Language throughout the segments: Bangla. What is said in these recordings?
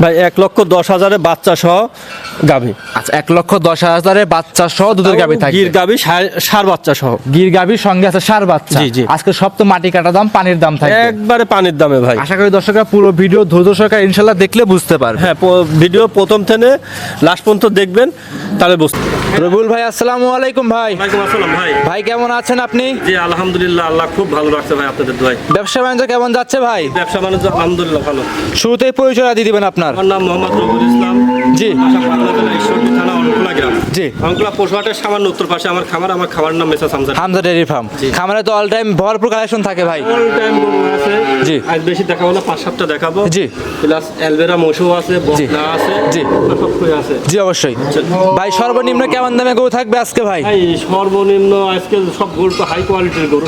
ভাই 1,10,000 বাচ্চা সহ গাভী। আচ্ছা, 1,10,000 বাচ্চা সহ দুধের গাভী থাকবে। গির গাভী ষাঁড় বাচ্চা সহ। গির গাভীর সঙ্গে আছে ষাঁড় বাচ্চা। জি, জি। আজকে সব তো মাটি কাটা দাম, পানির দাম থাকবে একবারে পানির দামে ভাই। আশা করি দর্শকরা পুরো ভিডিও ধৈর্য সহকারে ইনশাআল্লাহ দেখলে বুঝতে পারবে। হ্যাঁ, ভিডিও প্রথম থেকে লাস্ট পর্যন্ত দেখবেন, তাহলে বুঝতে। রবিউল ভাই, আসসালামু আলাইকুম ভাই। ওয়ালাইকুম আসসালাম ভাই। ভাই কেমন আছেন আপনি? জি আলহামদুলিল্লাহ, আল্লাহ খুব ভালো রাখছে ভাই, আপনাদের দোয়ায়। ব্যবসা বাণিজ্য কেমন যাচ্ছে ভাই? ব্যবসা বাণিজ্য আলহামদুলিল্লাহ ভালো। শুরুতেই পরিচয় দিয়ে দিবেন আপনার। আমার নাম মোহাম্মদ রবিউল ইসলাম। জি আশা পাবনা জেলা ঈশ্বরদী থানা অরণখোলা গ্রাম। জি। অরণখোলা পশুহাটের সামান্য উত্তর পাশে আমার খামার। আমার খামারের নাম মেসার্স হামজা ডেয়ারি ফার্ম। জি। খামারে তো অল টাইম ভরপুর কালেকশন থাকে ভাই। অল টাইম গরু আছে। জি। আজ বেশি দেখাবো না, 5-7টা দেখাবো। জি। প্লাস অ্যালবেরা মোশো আছে, বকনা আছে। জি। সব কিছু আছে। জি অবশ্যই। ভাই সর্বনিম্ন কেমন দামে গরু থাকবে আজকে ভাই? ভাই সর্বনিম্ন আজকে সব গরু তো হাই কোয়ালিটির গরু।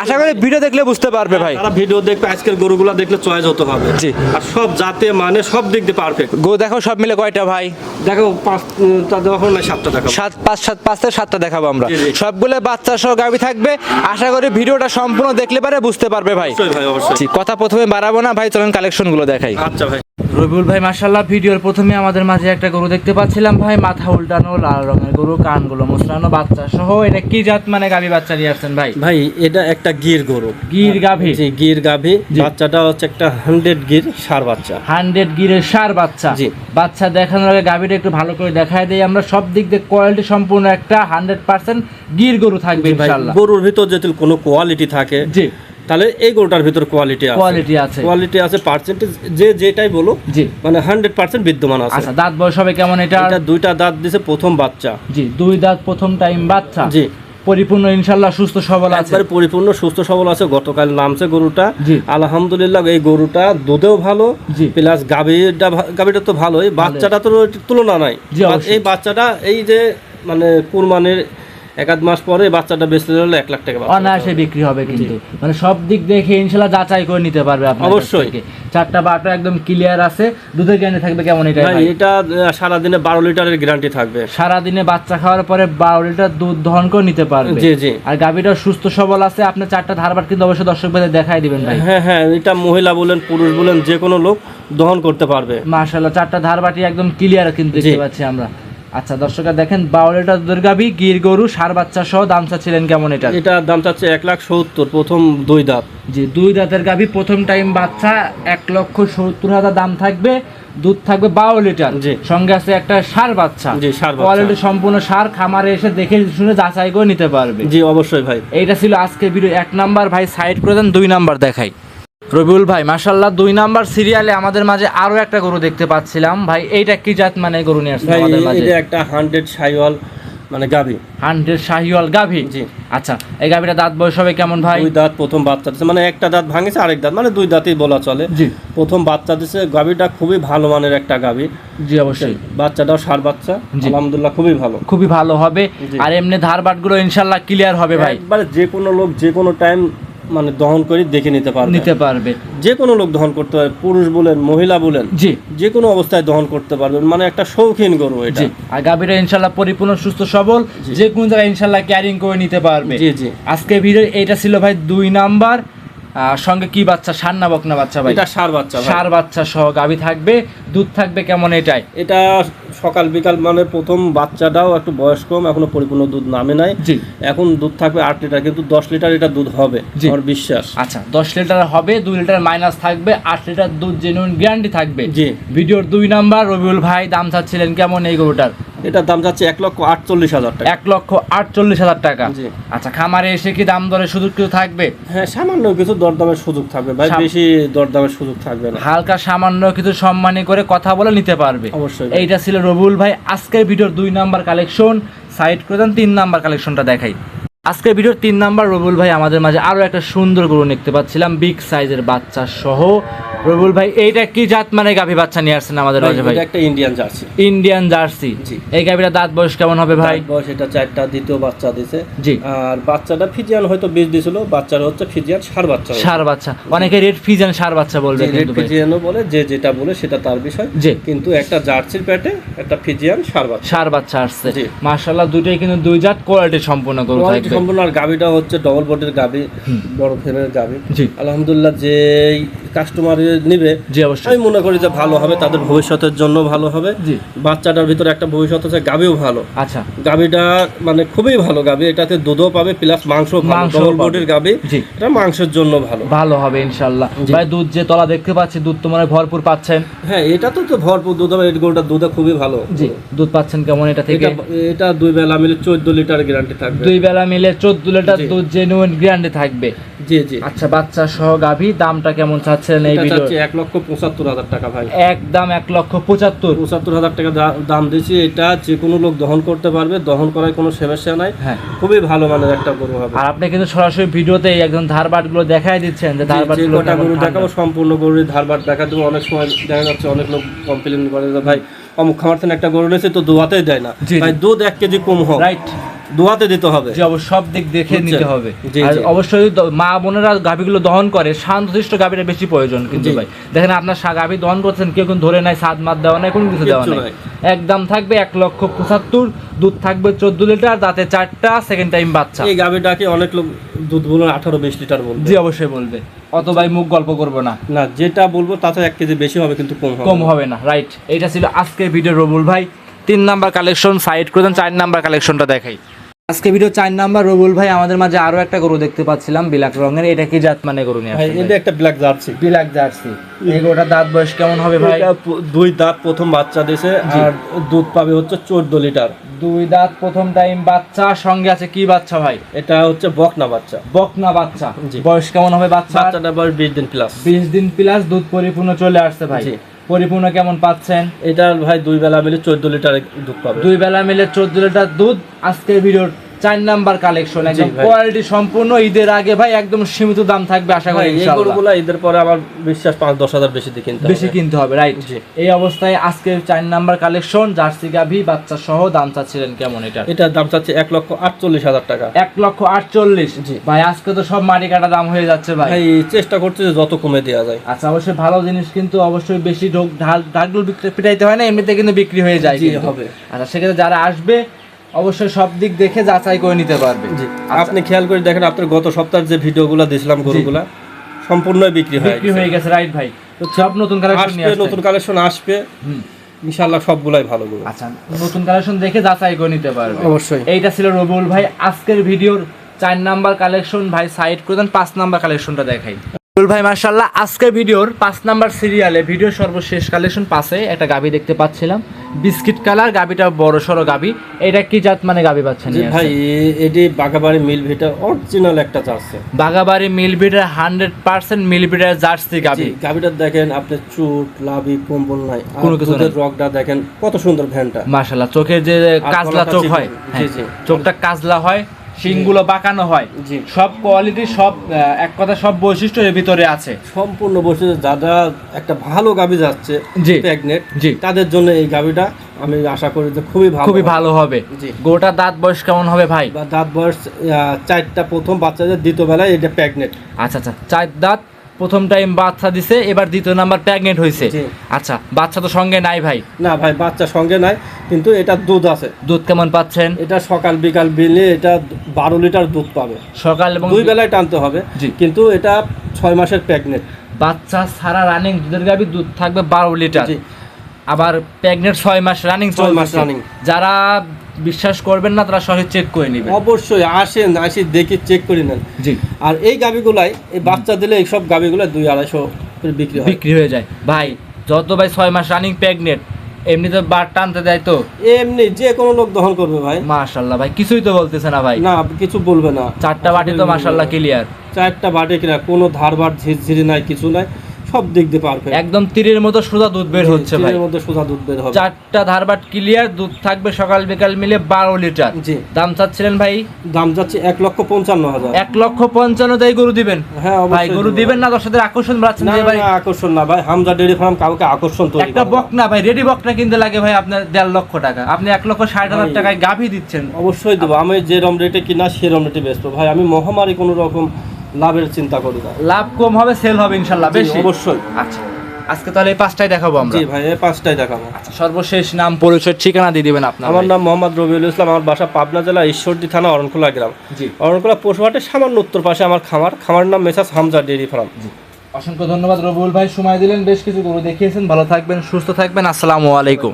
আশা করি ভিডিও দেখলে বুঝতে পারবে ভাই। তারা ভিডিও দেখবে, আজকের গরুগুলা দেখলে চয়েস হতে হবে। জি। আর সব জাতে মানে সব দিক দিয়ে পারফেক্ট। গরু দেখো সব মিলে কয়টা ভাই? দেখো 5টা দেখাবো না 7টা দেখাবো। 5 থেকে 7টা দেখাবো আমরা। জি, জি। সবগুলো বাচ্চা সহ গাভী থাকবে। আশা করি ভিডিওটা সম্পূর্ণ দেখলে পারে বুঝতে পারবে ভাই। অবশ্যই ভাই, অবশ্যই। জি, কথা প্রথমে বাড়াবো না ভাই, চলেন কালেকশন গুলো দেখাই। আচ্ছা ভাই। রবিউল ভাই মাশাআল্লাহ, ভিডিওর প্রথমে আমাদের মাঝে একটা গরু দেখতে পাচ্ছিলাম ভাই, মাথা উল্টানো লাল রঙের গরু, কানগুলো মোচড়ানো, বাচ্চা সহ। এটা কি জাত মানে গাভী বাচ্চা নিয়ে আসছেন ভাই? ভাই এটা একটা গির গরু। গির গাভী? জি, গির গাভী। বাচ্চাটা হচ্ছে একটা 100 গির ষাঁড় বাচ্চা। 100 গিরের ষাঁড় বাচ্চা। জি। বাচ্চা দেখানোর আগে গাভীটা একটু ভালো করে দেখায় দেই আমরা। সব দিক দিয়ে কোয়ালিটি সম্পূর্ণ একটা 100% গির গরু থাকবে ভাই ইনশাআল্লাহ। গরুর ভিতর যদি কোনো কোয়ালিটি থাকে, জি। তাহলে এই গরুটার ভিতর কোয়ালিটি আছে। কোয়ালিটি আছে, পার্সেন্টেজ যেটাই বলো, জি। মানে 100% বিদ্যমান আছে। আচ্ছা, দাঁত বয়স হবে কেমন এটা? এটা 2টা দাঁত দিছে, প্রথম বাচ্চা। জি, 2 দাঁত, প্রথম টাইম বাচ্চা। জি। পরিপূর্ণ ইনশাআল্লাহ সুস্থ সবল আছে। একবারে পরিপূর্ণ সুস্থ সবল আছে। গতকাল নামছে গরুটা। জি। আলহামদুলিল্লাহ, এই গরুটা দুধেও ভালো। জি। প্লাস গাভীটা তো ভালোই, বাচ্চাটা তো তুলনা নাই। জি, অবশ্যই। এই বাচ্চাটা এই যে মানে কুরবানির 1-1 মাস পরে বাচ্চাটা বেচতে হলে 1 লাখ টাকা অনায়াসে বিক্রি হবে কিন্তু। মানে সব দিক দেখে ইনশাআল্লাহ যাচাই করে নিতে পারবে আপনার কাছ অবশ্যই। থেকে। 4টা বাটা একদম ক্লিয়ার আছে। দুধের গ্যারান্টি থাকবে কেমন এটা ভাই? ভাই? এটা সারাদিনে 12 লিটারের গ্যারান্টি থাকবে। সারা দিনে বাচ্চা খাওয়ার পরে 12 লিটার দুধ দহন করে নিতে পারবে। জি, জি। আর গাভীটা সুস্থ সবল আছে। আপনি 4টা ধারবাট কিন্তু অবশ্যই দর্শক ভাইদের দেখাই দিবেন ভাই। হ্যাঁ হ্যাঁ, এটা মহিলা বলেন পুরুষ বলেন যে কোনো লোক দহন করতে পারবে। মাশাআল্লাহ, 4টা ধারবাটি একদম ক্লিয়ার কিন্তু দেখতে পাচ্ছি আমরা। আচ্ছা দর্শকরা দেখেন, 12 লিটার দুধের গাভী, গির গরু, ষাঁড় বাচ্চা সহ। দাম চাচ্ছিলেন কেমন এটা? এটা দাম চাচ্ছে 1,70,000, প্রথম 2 দাঁত। জি, 2 দাঁতের গাভী, প্রথম টাইম বাচ্চা, 1,70,000 দাম থাকবে। দুধ থাকবে 12 লিটার। জি। সঙ্গে আছে একটা ষাঁড় বাচ্চা। জি, ষাঁড় বাচ্চা। কোয়ালিটি সম্পূর্ণ ষাঁড়। খামারে এসে দেখে শুনে যাচাই করে নিতে পারবে। জি অবশ্যই ভাই। এইটা ছিল আজকে ভিডিও 1 নাম্বার। ভাই সাইড করে দেন, 2 নাম্বার দেখাই। রবিউল ভাই মাশাআল্লাহ, 2 নাম্বার সিরিয়ালে আমাদের মাঝে আরো একটা গরু দেখতে পাচ্ছিলাম ভাই। এইটা কি জাত মানে গরু নিয়ে আসছে ভাই আমাদের মাঝে? এটা একটা 100 শাহিওয়াল মানে গাভী। 100 শাহিওয়াল গাভী? জি। আচ্ছা, এই গাভীটা দাঁত বয়স হবে কেমন ভাই? 2 দাঁত, প্রথম বাচ্চা দিছে, মানে একটা দাঁত ভাঙেছে, আরেক দাঁত, মানে 2 দাঁতই বলা চলে। জি। প্রথম বাচ্চা দিছে। গাভীটা খুবই ভালো মানের একটা গাভী। জি অবশ্যই। বাচ্চাটাও ষাঁড় বাচ্চা। জি। আলহামদুলিল্লাহ খুবই ভালো। খুবই ভালো হবে। জি। আর এমনি ধারবাট গুলো ইনশাআল্লাহ ক্লিয়ার হবে ভাই। একবারে যে কোনো লোক যে কোনো টাইম মানে দহন করে দেখে নিতে পারবে। যে কোনো লোক দহন করতে পারবে, পুরুষ বলেন মহিলা বলেন, জি। যে কোনো অবস্থায় দহন করতে পারবেন। মানে একটা শৌখিন গরু এটা। জি। আর গাভীটা ইনশাআল্লাহ পরিপূর্ণ সুস্থ সবল, যে কোন জায়গায় ইনশাআল্লাহ ক্যারিং করে নিতে পারবে। জি, জি। আজকে ভিডিও এইটা ছিল ভাই 2 নাম্বার। সঙ্গে কি বাচ্চা, ষাঁড় না বকনা বাচ্চা ভাই? এটা ষাঁড় বাচ্চা ভাই। ষাঁড় বাচ্চা সহ গাভী থাকবে। দুধ থাকবে কেমন এটাই? এটা সকাল বিকাল, মানে প্রথম বাচ্চাটাও একটু বয়স কম, এখনো পরিপূর্ণ দুধ নামে নাই। জি। এখন দুধ থাকবে 8 লিটার, কিন্তু 10 লিটার এটা দুধ হবে জি। আমার বিশ্বাস। আচ্ছা, 10 লিটার হবে, 2 লিটার মাইনাস থাকবে, 8 লিটার দুধ জেনুইন গ্যারান্টি থাকবে। জি। ভিডিওর 2 নাম্বার। রবিউল ভাই দাম চাচ্ছিলেন কেমন এই গরুটার? এটার দাম যাচ্ছে 1,48,000 টাকা। 1,48,000 টাকা। জি। আচ্ছা, খামারে এসে কি দাম দরে সুযোগ কিছু থাকবে? হ্যাঁ, সামান্য কিছু দরদামের সুযোগ থাকবে ভাই, বেশি দরদামের সুযোগ থাকবে না। হালকা সামান্য কিছু সম্মানী করে কথা বলে নিতে পারবে। অবশ্যই। এইটা ছিল রবিউল ভাই আজকের ভিডিওর 2 নাম্বার কালেকশন। সাইড করে দেন, 3 নাম্বার কালেকশনটা দেখাই। আজকের ভিডিওর 3 নাম্বার রবিউল ভাই আমাদের মাঝে আরো একটা সুন্দর গরু দেখতে পাচ্ছিলাম, বিগ সাইজের বাচ্চা সহ। রবিউল ভাই এইটা কি জাত মানে গাভী বাচ্চা নিয়ে আসছেন আমাদের মাঝে ভাই? এটা একটা ইন্ডিয়ান জার্সি। Indian jersey. জি। এই গাভীটা দাঁত বয়স কেমন হবে ভাই? বয়স এটা 4টা, দ্বিতীয় বাচ্চা দিছে। জি। আর বাচ্চাটা ফিজিয়ান হয়তো 20 দিছিল, বাচ্চাটা হচ্ছে ফিজিয়ান ষাঁড় বাচ্চা। ষাঁড় বাচ্চা। অনেকে রেড ফিজিয়ান ষাঁড় বাচ্চা বলবে রেড কিন্তু ভাই। ফিজিয়ানও বলে, যে যেটা বলে সেটা তার বিষয়। জি। কিন্তু একটা জার্সির পেটে একটা ফিজিয়ান ষাঁড় বাচ্চা। ষাঁড় বাচ্চা আসছে। জি। মাশাআল্লাহ, দুটোই কিন্তু 2 জাত কোয়ালিটি সম্পূর্ণ গরু কোয়ালিটি থাকবে। সম্পূর্ণ। আর গাভীটা হচ্ছে ডবল বডির গাভী, বড় ফ্রেমের গাভী। জি। আলহামদুলিল্লাহ, যে কাস্টমার নিবে, জি অবশ্যই। আমি মনে করি যে ভালো হবে, তাদের ভবিষ্যতের জন্য ভালো হবে। জি। বাচ্চাটার ভিতরে একটা ভবিষ্যৎ আছে, গাবিও ভালো। আচ্ছা, গাবিটা মানে খুবই ভালো গাবি, এটাতে দুধও পাবে প্লাস মাংস ভালো, ডবল বডির গাবি, জি। এটা মাংসের জন্য ভালো। ভালো হবে ইনশাআল্লাহ। জি। ভাই দুধ যে তলা দেখতে পাচ্ছি, দুধ তো মনে হয় ভরপুর পাচ্ছেন। হ্যাঁ, এটা তো ভরপুর দুধ হবে, এই গরুটার দুধ খুবই ভালো। জি, দুধ পাচ্ছেন কেমন এটা থেকে? এটা 2 বেলা মিলে 14 লিটার গ্যারান্টি থাকবে। 2 বেলা মিলে 14 লিটার জি। দুধ জেনুইন গ্যারান্টি থাকবে। জি জি। আচ্ছা, বাচ্চা সহ গাভী দামটা কেমন চাচ্ছেন এই এটা ভিডিও? চাচ্ছি 1,75,000 টাকা ভাই। একদম 1,75,000। 75,000 টাকা দাম দিয়েছি। এটা যে কোনো লোক দহন করতে পারবে, দহন করার কোনো সমস্যা নাই। হ্যাঁ, খুবই ভালো মানের একটা গরু হবে। আর আপনি কিন্তু সরাসরি ভিডিওতে একদম ধারবাট গুলো দেখাই দিচ্ছেন যে ধারবাট যে গুলো কটা গরু দেখাবো সম্পূর্ণ গরুর ধারবাট দেখা দেবো। অনেক সময় দেখা যাচ্ছে অনেক লোক কমপ্লেন করে যে ভাই অমুক খামার থেকে একটা গরু নিয়েছে তো দোয়াতেই দেয় না। জি, ভাই দুধ 1 কেজি কম হোক, রাইট, দোয়াতে দিতে হবে। যে অবশ্য সব দিক দেখে বুঝছেন? নিতে হবে। জি, আর জি। অবশ্যই মা বোনেরা গাভীগুলো দহন করে শান্তশিষ্ট গাভীটা বেশি প্রয়োজন কিন্তু জি। ভাই। দেখেন আপনার গাভী দহন করছেন, কেউ কিন্তু ধরে নাই, সাদ মাত দেওয়া নাই, কোনো কিছু দেওয়া কিচ্ছু নাই। নাই। একদম থাকবে 1,75,000, দুধ থাকবে 14 লিটার, দাঁতে 4টা, সেকেন্ড টাইম বাচ্চা। এই গাভিটাকে অনেক লোক দুধ বলুন 18-20 লিটার বলবে। জি অবশ্যই বলবে, অত ভাই মুখ গল্প করবো না, না, যেটা বলবো তাতে 1 কেজি বেশি হবে কিন্তু কম হবে না। রাইট, এইটা ছিল আজকের ভিডিও রবুল ভাই। 3 নাম্বার কালেকশন সাইড করে দেন, 4 নাম্বার কালেকশনটা দেখাই। আজকে ভিডিও 4 নাম্বার রবুল ভাই, আমাদের মাঝে আরো একটা গরু দেখতে পাচ্ছিলাম ব্ল্যাক রঙের, এটা কি জাত মানে গরু নিয়ে ভাই, আসছেন? এটা একটা ব্ল্যাক জার্সি। Black jersey. এই গরুটার দাঁত বয়স কেমন হবে ভাই? এটা 2 দাঁত প্রথম বাচ্চা দিয়েছে, জি। আর দুধ পাবে হচ্ছে 14 লিটার। 2 দাঁত প্রথম টাইম বাচ্চা, সঙ্গে আছে কি বাচ্চা ভাই? এটা হচ্ছে বকনা বাচ্চা। বকনা বাচ্চা। জি। বয়স কেমন হবে বাচ্চা? বাচ্চাটা বয়স 20 দিন প্লাস। 20 দিন প্লাস, দুধ পরিপূর্ণ চলে আসছে ভাই। জি। পরিপূর্ণ কেমন পাচ্ছেন? এটা ভাই 2 বেলা মিলে 14 লিটার দুধ পাবে। 2 বেলা মিলে 14 লিটার দুধ। আজকের ভিডিওর 4 নাম্বার কালেকশন, একদম ভাই। কোয়ালিটি সম্পূর্ণ। ঈদের আগে ভাই একদম সীমিত দাম থাকবে আশা করি ভাই, এই ইনশাআল্লাহ। গরুগুলা ঈদের পরে আমার বিশ্বাস 5-10 হাজার বেশি দিয়ে কিনতে বেশি হবে। কিনতে হবে, রাইট। জি। এই অবস্থায় আজকের 4 নাম্বার কালেকশন জার্সি গাভী বাচ্চা সহ দাম চাচ্ছিলেন কেমন এটা? এটার দাম চাচ্ছে 1,48,000 টাকা। 1,48,000। জি। ভাই আজকে তো সব মাটি কাটা দাম হয়ে যাচ্ছে ভাই। ভাই চেষ্টা করছে যে যত কমে দেওয়া যায়। আচ্ছা, অবশ্যই ভালো জিনিস কিন্তু অবশ্যই বেশি ঢাকগুলো পিটাইতে হয় না, এমনিতে কিন্তু বিক্রি হয়ে যায় জি, কিন্তু। হবে। আচ্ছা, সেক্ষেত্রে যারা আসবে অবশ্যই সব দিক দেখে যাচাই করে নিতে পারবে। জি। আচ্ছা। আপনি খেয়াল করে দেখেন, আপনার গত সপ্তাহের যে ভিডিওগুলো দিয়েছিলাম গরুগুলা সম্পূর্ণই বিক্রি হয়ে গেছে, রাইট ভাই। তো সব নতুন কালেকশন নিয়ে আসবে, আসছে। নতুন কালেকশন আসবে ইনশাআল্লাহ, সবগুলাই ভালো গরু। আচ্ছা, নতুন কালেকশন দেখে যাচাই করে নিতে পারবে। অবশ্যই। এইটা ছিল রবিউল ভাই আজকের ভিডিওর 4 নাম্বার কালেকশন। ভাই সাইড করে দেন, 5 নাম্বার কালেকশনটা দেখাই। রবিউল ভাই মাশাআল্লাহ, আজকের ভিডিওর 5 নাম্বার সিরিয়ালে ভিডিওর সর্বশেষ কালেকশন পাশে একটা গাবি দেখতে পাচ্ছিলাম, বিস্কিট কালার গাবিটা, বড় সড়ো গাবি। এটা কি জাত মানে গাবি পাচ্ছেন? জি ভাই, এটি বাগাবাড়ি মিল ভিটা অরিজিনাল একটা চাচ্ছে। বাগাবাড়ি মিলবিটার 100% মিলবিটার জার্সি গাবি। গাবিটা দেখেন আপনি, চুট লাভি কম্বল নাই, কোনো কিছু নাই। রগটা দেখেন কত সুন্দর ভ্যানটা। মাশাআল্লাহ, চোখের যে কাজলা চোখ হয়, জি জি, চোখটা কাজলা হয়, শিংগুলো বাঁকানো হয়, জি। সব কোয়ালিটি, সব এক কথা সব বৈশিষ্ট্য এর ভিতরে আছে। সম্পূর্ণ বসে যারা একটা ভালো গাবি যাচ্ছে জি। প্রেগনেন্ট, জি। তাদের জন্য এই গাবিটা আমি আশা করি যে খুবই ভালো হবে। জি। গোটা দাঁত বয়স কেমন হবে ভাই? বা দাঁত বয়স 4টা প্রথম বাচ্চাদের, দ্বিতীয় বেলায় এটা প্রেগনেন্ট। আচ্ছা আচ্ছা, 4 দাঁত প্রথম টাইম বাচ্চা দিছে, এবার দ্বিতীয় নাম্বার প্রেগনেন্ট হয়েছে। জি। আচ্ছা, বাচ্চা তো সঙ্গে নাই ভাই? না ভাই, বাচ্চা সঙ্গে নাই, কিন্তু এটা দুধ আছে। দুধ কেমন পাচ্ছেন? এটা সকাল বিকাল বিলে এটা 12 লিটার দুধ পাবে। সকাল এবং 2 বেলায় টানতে হবে। জি। কিন্তু এটা 6 মাসের প্রেগনেন্ট। বাচ্চা সারা রানিং দুধের গাবি, দুধ থাকবে 12 লিটার। জি। আবার প্রেগনেন্ট 6 মাস রানিং, 6 মাস রানিং। যারা বিশ্বাস করবেন না তারা সহজে চেক করে নেবেন। অবশ্যই আসেন, আসি দেখি চেক করে নেন। জি। আর এই গাবিগুলাই, এই বাচ্চা দিলে এই সব গাবিগুলো 200-250 করে বিক্রি হয়। বিক্রি হয়ে যায় ভাই। যত ভাই 6 মাস রানিং প্রেগনেন্ট, এমনিতে বার টানতে দেয় তো এমনি যে কোনো লোক দহন করবে ভাই। মাশাআল্লাহ ভাই, কিছুই তো বলতেছে না ভাই। না, কিছু বলবে না। 4টা বাটি তো মাশাআল্লাহ ক্লিয়ার। 4টা বাটে কিনা, কোনো ধারবার ঝিরঝিরি নাই, কিছু নাই, সব দিক দিয়ে পারফেক্ট। একদম তীরের মতো সোজা দুধ বের হচ্ছে ভাই। এর মধ্যে সোজা দুধ বের হবে। 4টা ধারবাট ক্লিয়ার, দুধ থাকবে সকাল বিকাল মিলে 12 লিটার। জি। দাম চাচ্ছিলেন ভাই? দাম যাচ্ছে 1,55,000। 1,55,000 তাই গরু দিবেন? হ্যাঁ ভাই অবশ্যই গরু দেব। দিবেন না, দর্শকদের আকর্ষণ বাড়াচ্ছেন না যে ভাই। না, আকর্ষণ না ভাই, হামজা ডেইরি ফার্ম কাউকে আকর্ষণ তৈরি একটা করে না। বকনা ভাই, রেডি বকনা কিনতে লাগে ভাই আপনার 1.5 লক্ষ টাকা, আপনি 1,60,000 ভাই, টাকায় গাভী দিচ্ছেন। অবশ্যই দেবো। আমি যে রম রেটে কিনা সেরম রেটে বেচবো ভাই। আমি মহামারী কোনো রকম লাভের চিন্তা করি না। লাভ কম হবে, সেল হবে ইনশাআল্লাহ জি, বেশি। অবশ্যই। আচ্ছা, আজকে তাহলে এই 5টাই দেখাবো আমরা। জি ভাই, এই 5টাই দেখাবো। সর্বশেষ নাম, পরিচয়, ঠিকানা দিয়ে দিবেন আপনার। আমার নাম মোহাম্মদ রবিউল ইসলাম, আমার বাসা পাবনা জেলা ঈশ্বরদী থানা অরণখোলা গ্রাম। জি। অরণখোলা পশুহাটের সামান্য উত্তর পাশে আমার খামার। খামার নাম মেসাস হামজা ডেইরি ফার্ম। অসংখ্য ধন্যবাদ রবিউল ভাই, সময় দিলেন, বেশ কিছু গরু দেখিয়েছেন। ভালো থাকবেন, সুস্থ থাকবেন, আসসালামু আলাইকুম।